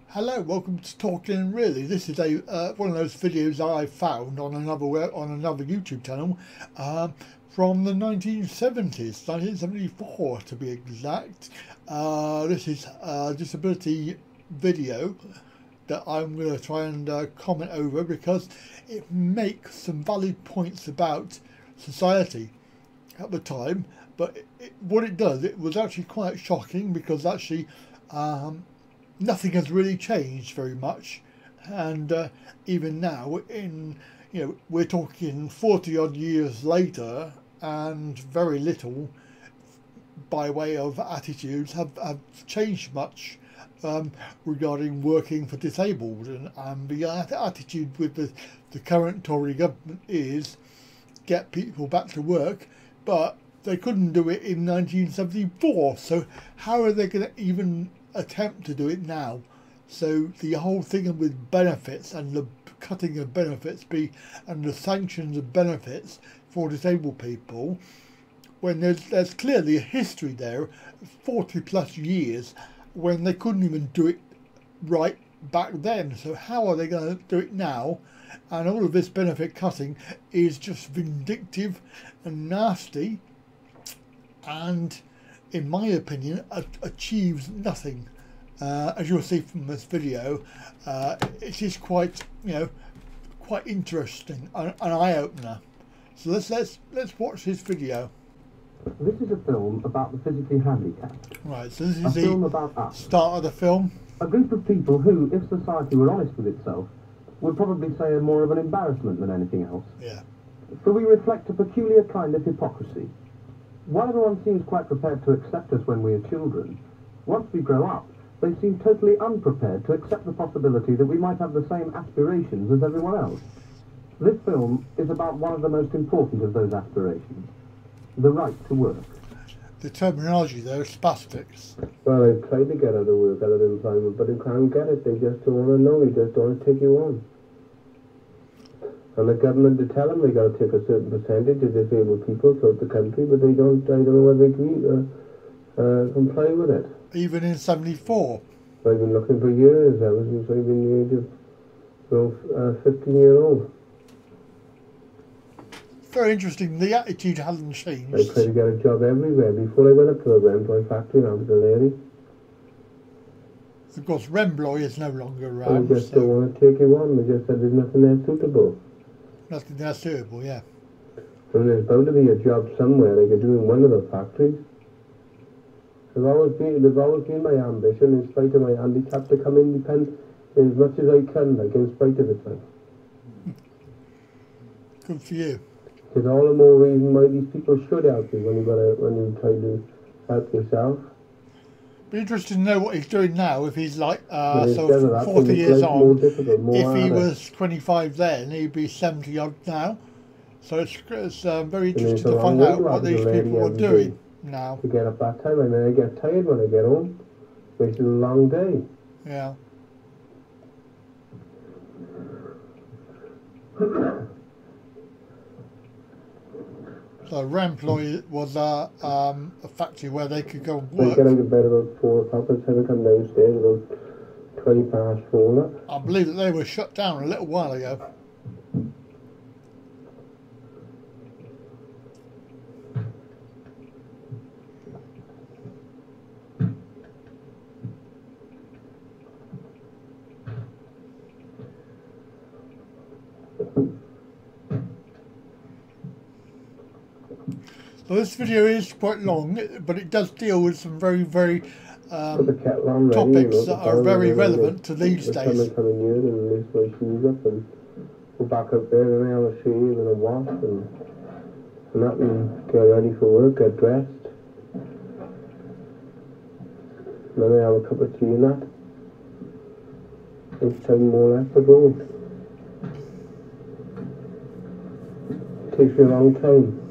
Hello, welcome to Talkin. Really, this is a one of those videos I found on another YouTube channel from the 1970s, 1974 to be exact. This is a disability video that I'm going to try and comment over because it makes some valid points about society at the time. But what it does, it was actually quite shocking because actually nothing has really changed very much, and even now, we're talking 40 odd years later, and very little by way of attitudes have changed much regarding working for disabled, and the attitude with the current Tory government is get people back to work, but they couldn't do it in 1974, so how are they going to even attempt to do it now? So the whole thing with benefits and the cutting of benefits and the sanctions of benefits for disabled people, when there's clearly a history there, 40 plus years, when they couldn't even do it right back then. So how are they going to do it now? And all of this benefit cutting is just vindictive and nasty, and in my opinion, achieves nothing. As you'll see from this video, it is quite interesting, an eye-opener. So let's watch this video. This is a film about the physically handicapped. Right, so this is a film about us. Start of the film. A group of people who, if society were honest with itself, would probably say are more of an embarrassment than anything else. Yeah. For we reflect a peculiar kind of hypocrisy. While everyone seems quite prepared to accept us when we are children, once we grow up, they seem totally unprepared to accept the possibility that we might have the same aspirations as everyone else. This film is about one of the most important of those aspirations, the right to work. The terminology there is spastics. Well, they've tried to get out of work, out of employment, but they can't get it. They just don't want to know. They just don't want to take you on. And the government to tell them they got to take a certain percentage of disabled people throughout the country, but they don't. I don't know whether they can comply with it. Even in 74. I've been looking for years. Ever since I've been the age of 15-year-old. Very interesting. The attitude hasn't changed. I tried to get a job everywhere. Before I went up to a Rembloy factory, and I was a lady. Of course, Rembloy is no longer around. They just don't want to take you on. They just said there's nothing there suitable. Nothing there suitable, yeah. And there's bound to be a job somewhere they could do in one of the factories. They've always been my ambition, in spite of my handicap, to come independent as much as I can, like in spite of it. Good for you. There's all the more reason why these people should help you when you try to help yourself. Be interested to know what he's doing now. If he's like 40 that, years on, if he was 25 then, he'd be 70 odd now. So it's very interesting to find out what these people are doing now. To get up that time, and then I get tired when I get home. It's a long day. Yeah. So Remploy was a factory where they could go and work. I get out of bed about 4 o'clock, by the time I come downstairs about 20 past 4. I believe that they were shut down a little while ago. So this video is quite long, but it does deal with some very topics that are very relevant to these days. Come in here and lift my shoes up and go back up there, and I have a shave and a wash and that, and get ready for work, get dressed. And then I have a cup of tea and that. It's time more or less to go. It takes me a long time.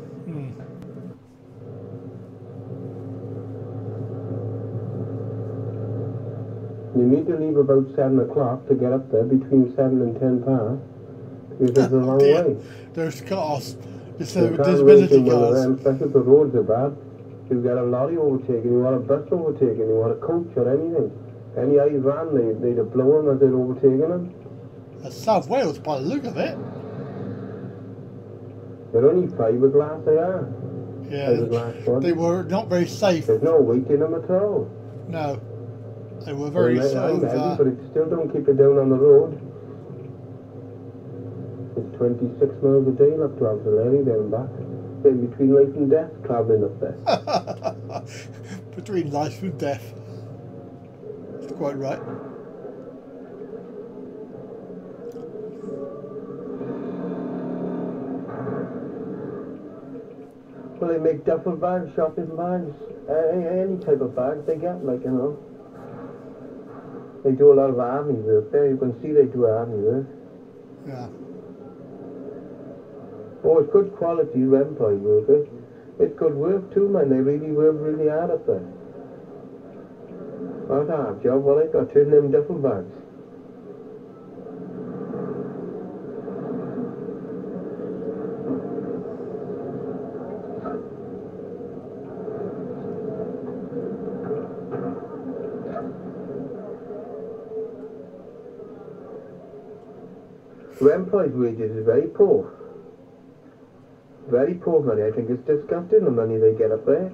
You need to leave about 7 o'clock to get up there, between 7 and 10 past, because it's a long way. There's cars, disability cars. Especially if the roads are bad. You get a lorry overtaking, you want a bus overtaking, you want a coach or anything. Any eyes ran, they'd have blown them as they'd overtaken them. That's South Wales by the look of it. They're only fiberglass, they are. Yeah, Fiberglass body. they were not very safe. There's no weight in them at all. No, they were very sort heavy, of... but it still don't keep it down on the road. It's 26 miles a day up to Absalary, there and back. In between life and death, travelling up there. Between life and death. That's quite right. Well, they make duffel bags, shopping bags, any type of bags they get, like, you know. They do a lot of army work there. You can see they do army work. Yeah. Oh, it's good quality employee work. It's good work too, man. They really work really hard up there. What a hard job, well, I got turning them duffel bags. The employees' wages is very poor. Very poor money. I think it's disgusting the money they get up there.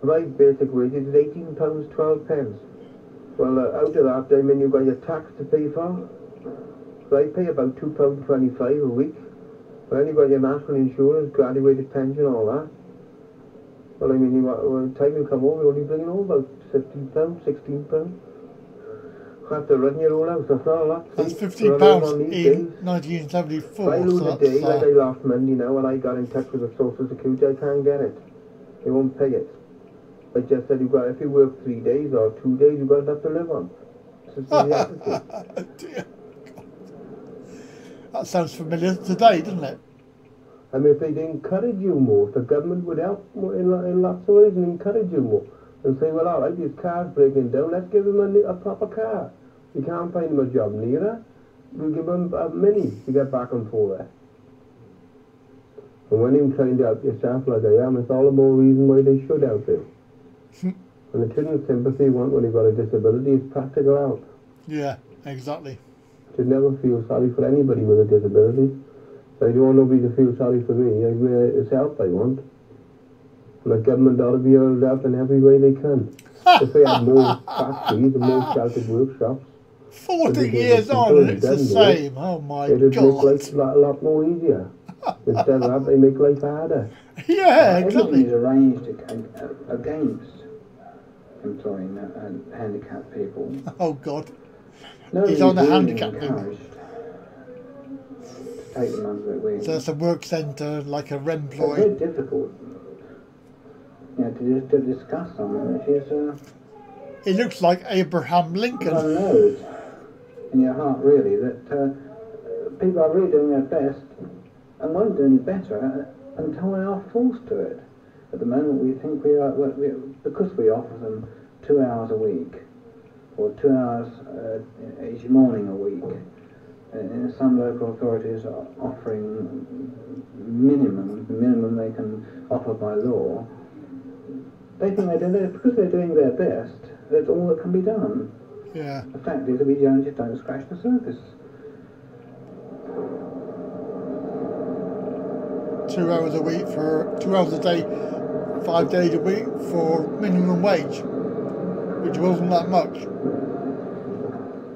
My basic wages is £18.12. Well, out of that, I mean, you've got your tax to pay for. So I pay about £2.25 a week. Well, then you've got your national insurance, graduated pension, all that. Well, I mean, by the time you come home, you're only bringing home about £15, £16. Have to run your own house, that's not a lot. That's £50 in 1974. If I lose so a day, like I lost Monday now, and I got in touch with the Social Security, I can't get it. They won't pay it. I just said, if you work 3 days or 2 days, you've got enough to live on. This is the attitude. Dear God. That sounds familiar today, doesn't it? I mean, if they'd encourage you more, the government would help in lots of ways and encourage you more. And say, well, all right, this car's breaking down, let's give him a proper car. You can't find him a job nearer, we'll give him a mini to get back and forth there. And when you're trying to help yourself like I am, it's all the more reason why they should help you. And the children's sympathy you want when you've got a disability is practical help. Yeah, exactly. You should never feel sorry for anybody with a disability. So I don't want nobody to feel sorry for me. It's help I want. And the government ought to be able to help in every way they can. If they had more factories and more sheltered workshops. 40 years on and it's the same. Oh my God. It'd make life a lot more easier. Instead of that, they make life harder. Yeah, exactly. Everything is arranged against employing handicapped people. Oh God. No, He's on the handicap thing. encouraged to take them under their wing. So it's a work centre, like a It's very employee. difficult, to discuss something which is It looks like Abraham one Lincoln. knows in your heart really that people are really doing their best and won't do any better until they are forced to it. At the moment we think because we offer them 2 hours a week or 2 hours each morning a week. And some local authorities are offering the minimum they can offer by law. They think because they're doing their best, that's all that can be done. Yeah. The fact is that we just don't scratch the surface. 2 hours a week for 2 hours a day, 5 days a week for minimum wage, which wasn't that much.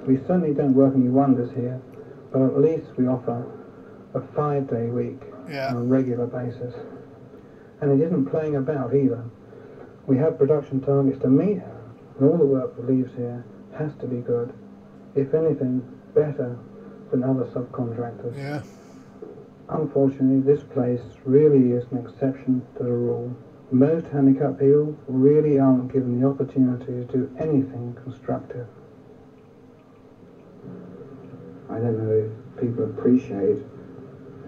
We certainly don't work any wonders here, but at least we offer a 5-day week on a regular basis. And it isn't playing about either. We have production targets to meet, and all the work that leaves here has to be good. If anything, better than other subcontractors. Yeah. Unfortunately, this place really is an exception to the rule. Most handicapped people really aren't given the opportunity to do anything constructive. I don't know if people appreciate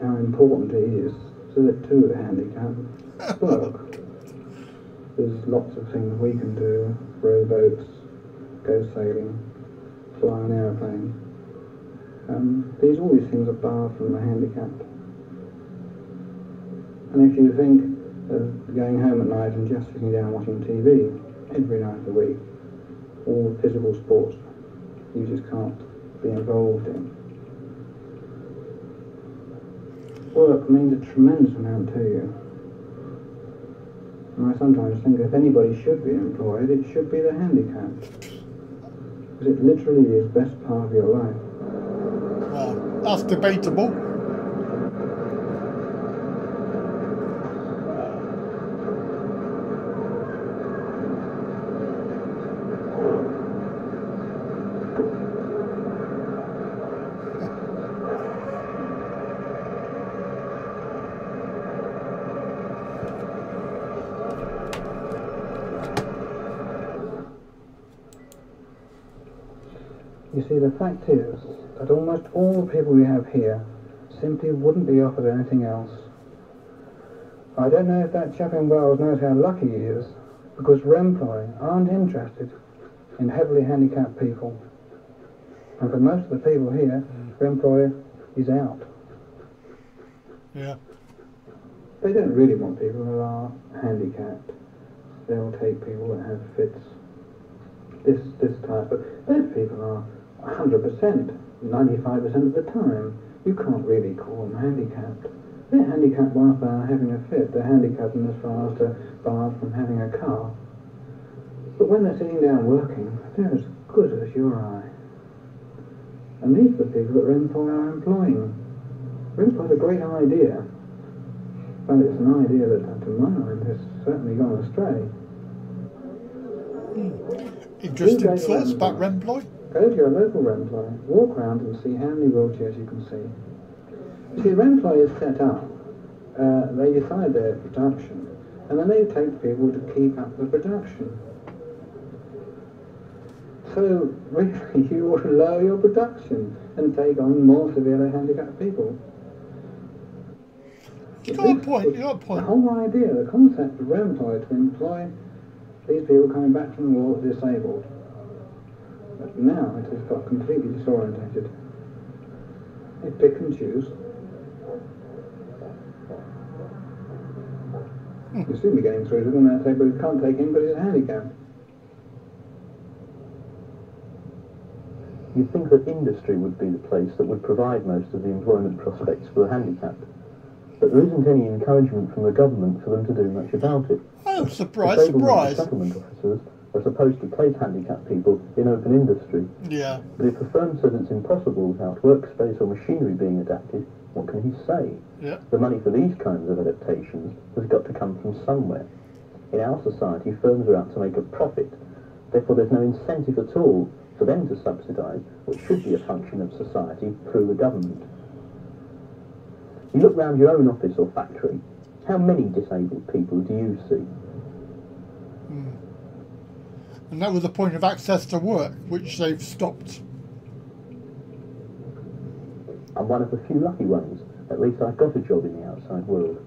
how important it is to the handicapped work. There's lots of things we can do, row boats, go sailing, fly an aeroplane. All these things are barred from the handicapped. And if you think of going home at night and just sitting down watching TV, every night of the week. All the physical sports you just can't be involved in. Work means a tremendous amount to you. And I sometimes think if anybody should be employed, it should be the handicapped. Because it literally is the best part of your life. Well, that's debatable. You see, the fact is that almost all the people we have here simply wouldn't be offered anything else. I don't know if that chap in Wales knows how lucky he is, because Remploy aren't interested in heavily handicapped people. And for most of the people here, Remploy is out. Yeah. They don't really want people who are handicapped. They'll take people that have fits, this type, but those people are 100%, 95% of the time. You can't really call them handicapped. They're handicapped whilst they're having a fit. They're handicapped in as far as to barred from having a car. But when they're sitting down working, they're as good as your eye. And these are the people that Remploy are employing. Remploy's a great idea, but it's an idea that, to my mind, has certainly gone astray. Interesting thoughts about Remploy. Go to your local Remploy, walk around and see how many wheelchairs you can see. See, Remploy is set up, they decide their production, and then they take people to keep up the production. So, really, you ought to lower your production and take on more severely handicapped people. You got a point, you got a point. The whole idea, the concept of Remploy to employ these people coming back from the war disabled. But now it has got completely disorientated. They pick and choose. You'll soon be getting through to them and they'll say, but we can't take him because he's handicapped. You'd think that industry would be the place that would provide most of the employment prospects for the handicapped. But there isn't any encouragement from the government for them to do much about it. Oh, surprise, Disablement surprise. settlement officers are supposed to place handicapped people in open industry. Yeah. But if a firm says it's impossible without workspace or machinery being adapted, what can he say? Yeah. The money for these kinds of adaptations has got to come from somewhere. In our society, firms are out to make a profit. Therefore, there's no incentive at all for them to subsidise what should be a function of society through the government. You look round your own office or factory, how many disabled people do you see? And that was the point of access to work, which they've stopped. I'm one of the few lucky ones. At least I got a job in the outside world.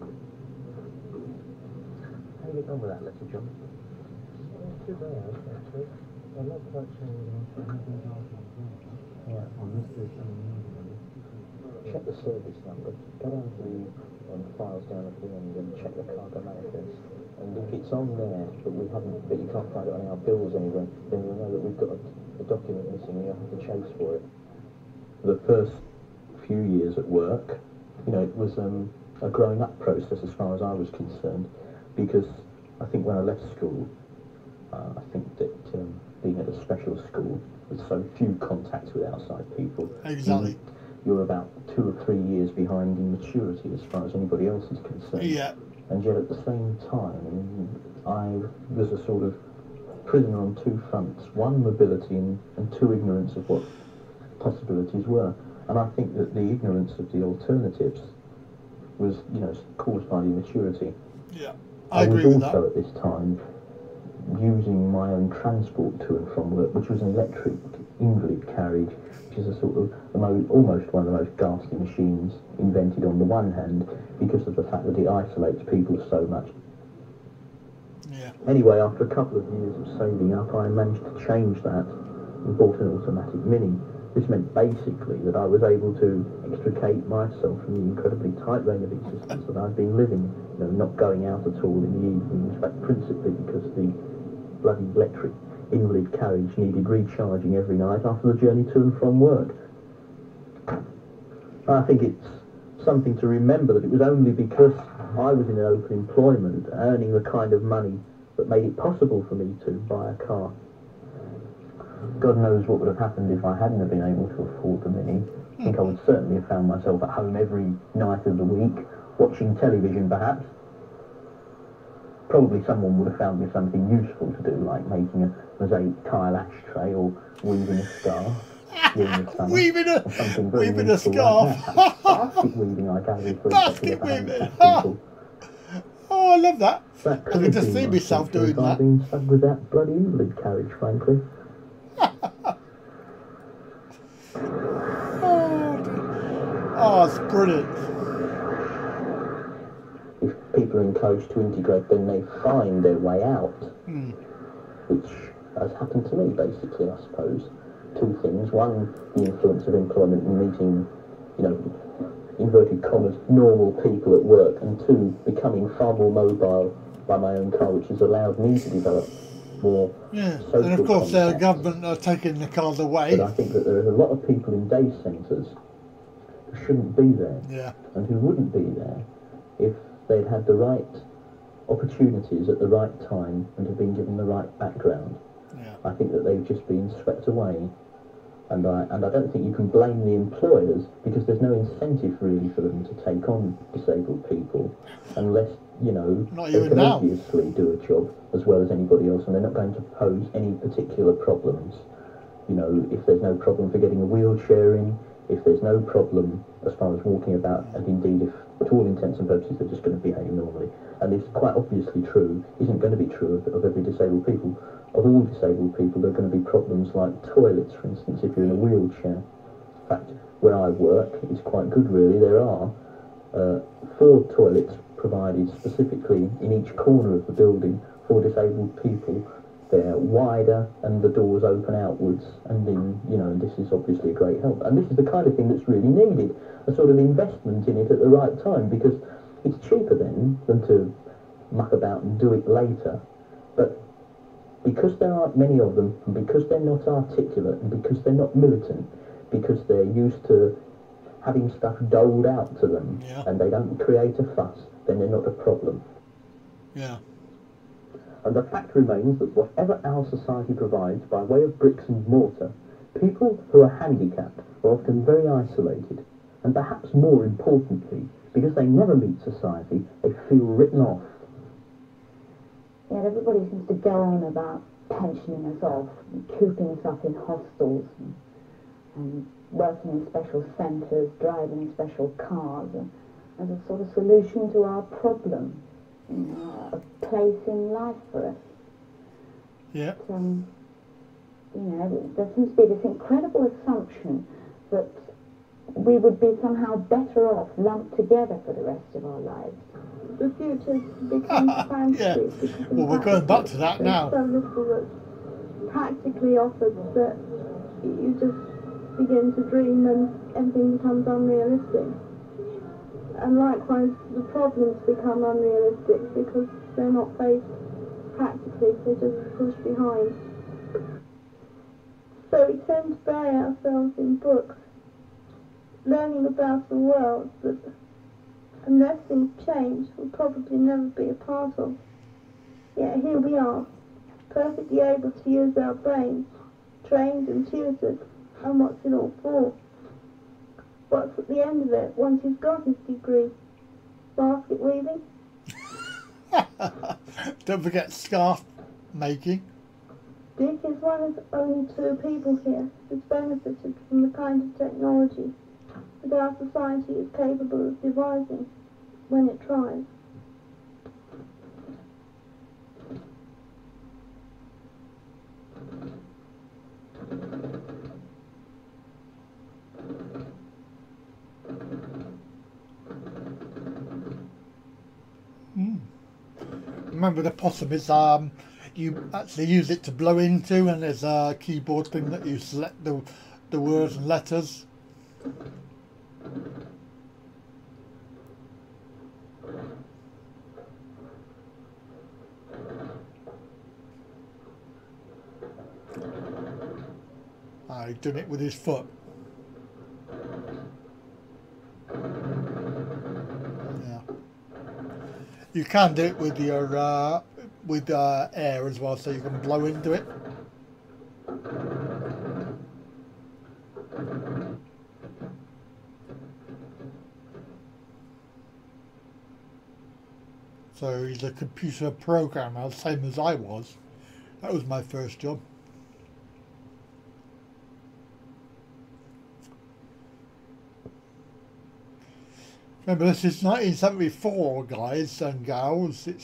How do you get on with that letter, John? Too bad, actually. I'm not quite sure what I'm doing. Yeah, on this is Check the service number. Go down to the files down at the end and check the cargo manifest. And if it's on there, but you can't find it on our bills anywhere, then you'll know that we've got a document missing and you'll have to chase for it. The first few years at work, it was a growing up process as far as I was concerned, because I think when I left school, I think that being at a special school with so few contacts with outside people, Exactly. You're about 2 or 3 years behind in maturity as far as anybody else is concerned. Yeah. And yet at the same time, I was a sort of prisoner on two fronts. One, mobility, and two, ignorance of what possibilities were. And I think that the ignorance of the alternatives was, caused by the immaturity. Yeah. I agree was with also that. at this time using my own transport to and from work, which was an electric invalid carriage, which is a sort of almost one of the most ghastly machines invented on the one hand, because of the fact that it isolates people so much. Yeah. Anyway, after a couple of years of saving up, I managed to change that and bought an automatic Mini. This meant basically that I was able to extricate myself from the incredibly tight rein of existence that I'd been living, not going out at all in the evenings, but principally because the bloody electric invalid carriage needed recharging every night after the journey to and from work. I think it's something to remember that it was only because I was in open employment, earning the kind of money that made it possible for me to buy a car. God knows what would have happened if I hadn't have been able to afford the Mini. I think I would certainly have found myself at home every night of the week, watching television perhaps. Probably someone would have found me something useful to do, like making a mosaic tile ashtray or weaving a scarf during the summer. weaving a scarf. Like basket weaving, I gather, for basket weaving. people. Oh, I love that. That I can just see myself doing that. I've been stuck with that bloody invalid carriage, frankly. Oh, it's brilliant. If people are encouraged to integrate, then they find their way out, which has happened to me, basically, I suppose. Two things. One, the influence of employment and meeting, you know, inverted commas, normal people at work, and two, becoming far more mobile by my own car, which has allowed me to develop more social and of course the contacts. government are taking the cars away. But I think that there are a lot of people in day centres who shouldn't be there, and who wouldn't be there if they'd had the right opportunities at the right time and had been given the right background. I think that they've just been swept away, and I don't think you can blame the employers, because there's no incentive really for them to take on disabled people unless, you know, they can obviously do a job as well as anybody else, and they're not going to pose any particular problems. You know, if there's no problem for getting a wheelchair in, if there's no problem as far as walking about, and indeed if to all intents and purposes they're just going to behave normally. And it's quite obviously true, isn't going to be true of every disabled people. Of all disabled people, there are going to be problems like toilets, for instance, if you're in a wheelchair. In fact, where I work, it's quite good really. There are 4 toilets provided specifically in each corner of the building for disabled people. They're wider and the doors open outwards, and in, you know, this is obviously a great help. And this is the kind of thing that's really needed, a sort of investment in it at the right time, because it's cheaper then than to muck about and do it later. But because there aren't many of them, and because they're not articulate, and because they're not militant, because they're used to having stuff doled out to them, and they don't create a fuss, then they're not a problem. And the fact remains that whatever our society provides by way of bricks and mortar, people who are handicapped are often very isolated, and perhaps more importantly, because they never meet society, they feel written off. Yeah, everybody seems to go on about pensioning us off, and cooping us up in hostels, and working in special centres, driving in special cars, as a sort of solution to our problem. You know, a place in life for us. Yeah. But, you know, there seems to be this incredible assumption that we would be somehow better off lumped together for the rest of our lives. The future becomes fantasy. Well, we're going back to that now. There's so little that's practically offered that you just begin to dream and everything becomes unrealistic. And likewise, the problems become unrealistic because they're not faced practically, they're just pushed behind. So we tend to bury ourselves in books, learning about a world that, unless things change, will probably never be a part of. Yet here we are, perfectly able to use our brains, trained and tutored, and what's it all for? What's at the end of it once he's got his degree? Basket weaving? Don't forget scarf making. Dick is one of only 2 people here who's benefited from the kind of technology that our society is capable of devising when it tries. Remember, the possum is you actually use it to blow into, and there's a keyboard thing that you select the words and letters. He's doing it with his foot. Yeah. You can do it with your air as well, so you can blow into it. So he's a computer programmer, same as I was. That was my first job. Remember, this is 1974, guys and gals. It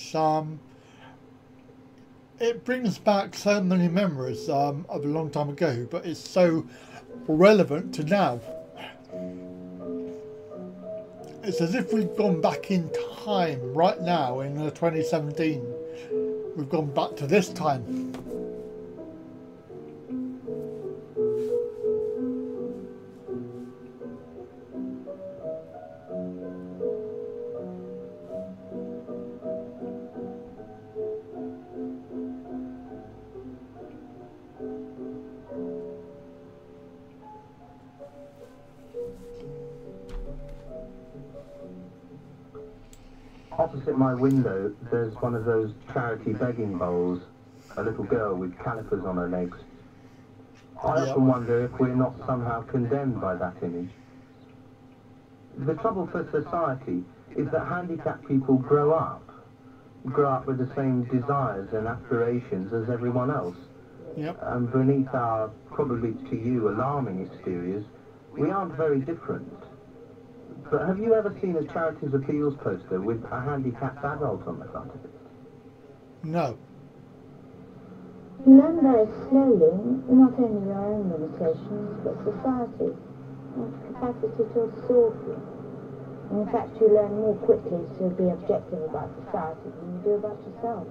brings back so many memories of a long time ago, but it's so relevant to now. It's as if we've gone back in time right now in 2017. We've gone back to this time. Opposite my window, there's one of those charity begging bowls, a little girl with calipers on her legs. I often wonder if we're not somehow condemned by that image. The trouble for society is that handicapped people grow up with the same desires and aspirations as everyone else. Yep. And beneath our, probably to you, alarming exteriors, we aren't very different. But have you ever seen a charities appeals poster with a handicapped adult on the front of it? No. You learn very slowly, not only your own limitations, but society, and its capacity to absorb you. In fact, you learn more quickly to be objective about society than you do about yourself.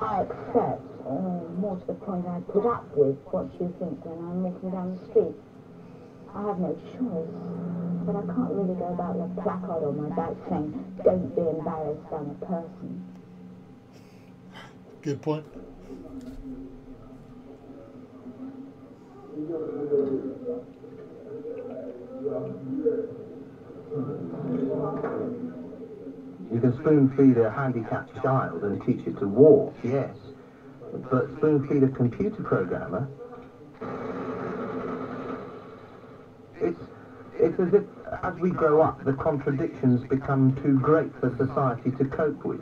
I accept, or more to the point, I put up with what you think when I'm walking down the street. I have no choice, but I can't really go about with a placard on my back saying, "Don't be embarrassed, I'm a person." Good point. You can spoon-feed a handicapped child and teach it to walk, yes. But spoon-feed a computer programmer? It's as if, as we grow up, the contradictions become too great for society to cope with.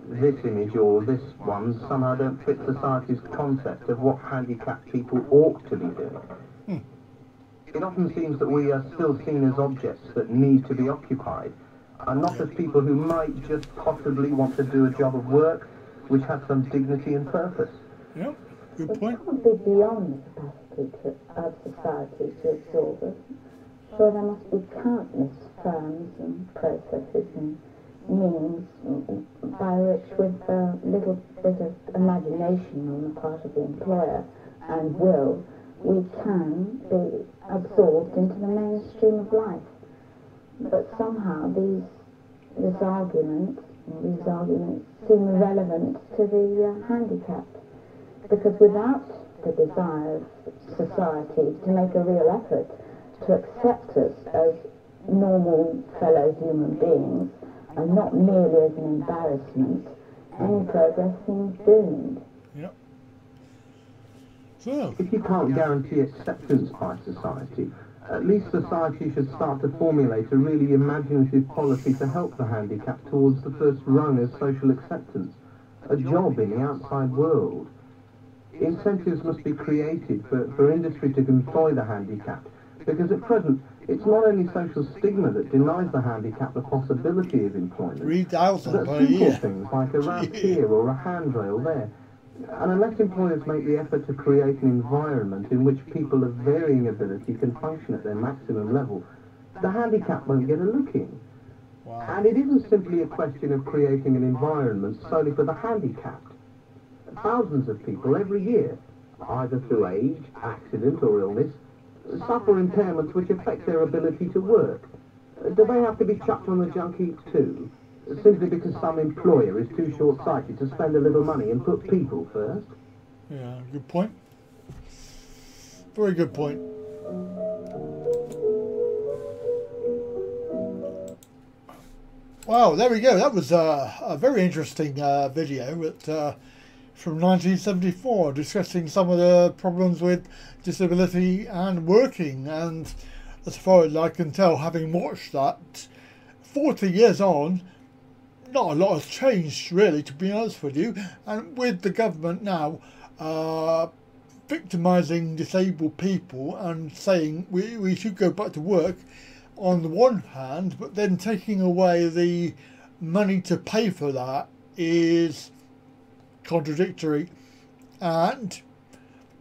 This image or this one somehow don't fit society's concept of what handicapped people ought to be doing. It often seems that we are still seen as objects that need to be occupied, and not as people who might just possibly want to do a job of work which has some dignity and purpose. Yep, good point. It can't be beyond the capacity of society to absorb us. So there must be countless firms and processes and means by which, with a little bit of imagination on the part of the employer and will, we can be absorbed into the mainstream of life. But somehow these arguments seem irrelevant to the handicapped, because without the desire of society to make a real effort to accept us as normal fellow human beings and not merely as an embarrassment, any progress seems doomed. Yep. So, if you can't guarantee acceptance by society, at least society should start to formulate a really imaginative policy to help the handicapped towards the first rung of social acceptance, a job in the outside world. Incentives must be created for industry to employ the handicapped, because at present it's not only social stigma that denies the handicapped the possibility of employment, 3,000 but per simple year. things like a ramp here or a handrail there. And unless employers make the effort to create an environment in which people of varying ability can function at their maximum level, the handicapped won't get a look in. Wow. And it isn't simply a question of creating an environment solely for the handicapped. Thousands of people every year, either through age, accident or illness, suffer impairments which affect their ability to work. Do they have to be chucked on the junk heap too? Simply because some employer is too short-sighted to spend a little money and put people first? Yeah, good point. Very good point. Wow, there we go. That was a very interesting video from 1974, discussing some of the problems with disability and working. And as far as I can tell, having watched that, 40 years on, not a lot has changed really, to be honest with you. And with the government now victimising disabled people and saying we should go back to work on the one hand, but then taking away the money to pay for that is contradictory and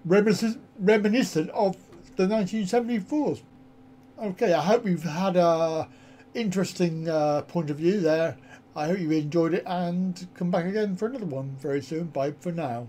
reminiscent of the 1974s. Okay, I hope you've had a interesting point of view there. I hope you enjoyed it, and come back again for another one very soon. Bye for now.